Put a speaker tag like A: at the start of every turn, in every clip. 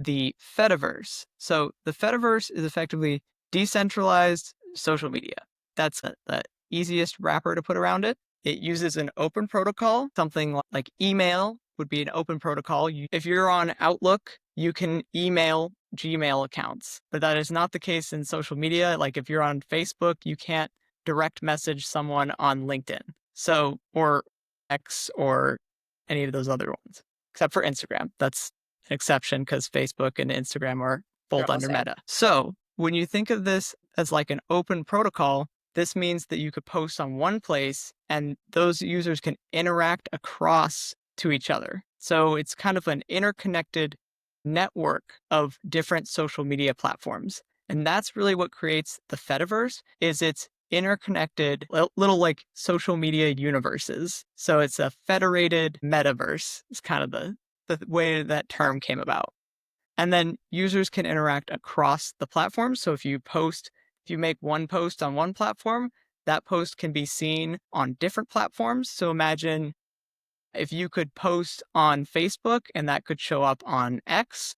A: the Fediverse. So the Fediverse is effectively decentralized social media. That's the easiest wrapper to put around it. It uses an open protocol, something like email would be an open protocol. If you're on Outlook, you can email Gmail accounts, but that is not the case in social media. Like if you're on Facebook, you can't direct message someone on LinkedIn. So, or X or any of those other ones, except for Instagram. That's an exception because Facebook and Instagram are
B: They're
A: both
B: all the
A: under
B: same.
A: Meta. So when you think of this as like an open protocol, this means that you could post on one place and those users can interact across to each other. So it's kind of an interconnected network of different social media platforms. And that's really what creates the Fediverse is it's interconnected little like social media universes. So it's a federated metaverse. It's kind of the way that term came about. And then users can interact across the platform. So if you make one post on one platform, that post can be seen on different platforms. So imagine if you could post on Facebook and that could show up on X,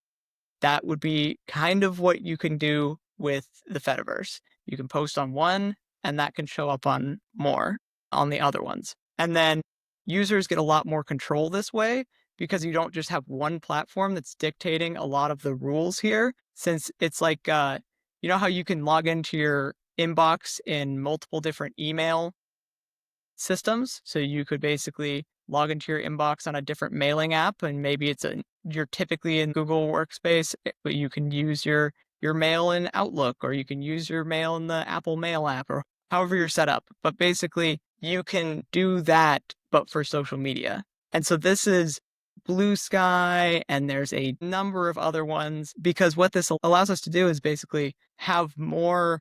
A: that would be kind of what you can do with the Fediverse. You can post on one and that can show up on more on the other ones. And then users get a lot more control this way because you don't just have one platform that's dictating a lot of the rules here. Since it's like, you know how you can log into your inbox in multiple different email systems? So you could basically log into your inbox on a different mailing app, and maybe you're typically in Google Workspace, but you can use your mail in Outlook, or you can use your mail in the Apple Mail app, or however you're set up. But basically, you can do that, but for social media. And so this is Blue Sky, and there's a number of other ones, because what this allows us to do is basically have more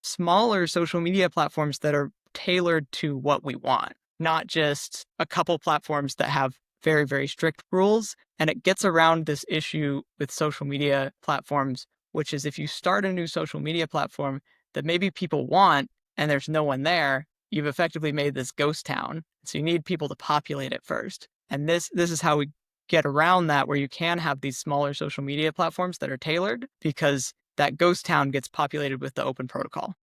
A: smaller social media platforms that are tailored to what we want, not just a couple platforms that have very, very strict rules. And it gets around this issue with social media platforms, which is if you start a new social media platform that maybe people want and there's no one there, you've effectively made this ghost town. So you need people to populate it first. And this is how we get around that, where you can have these smaller social media platforms that are tailored, because that ghost town gets populated with the open protocol.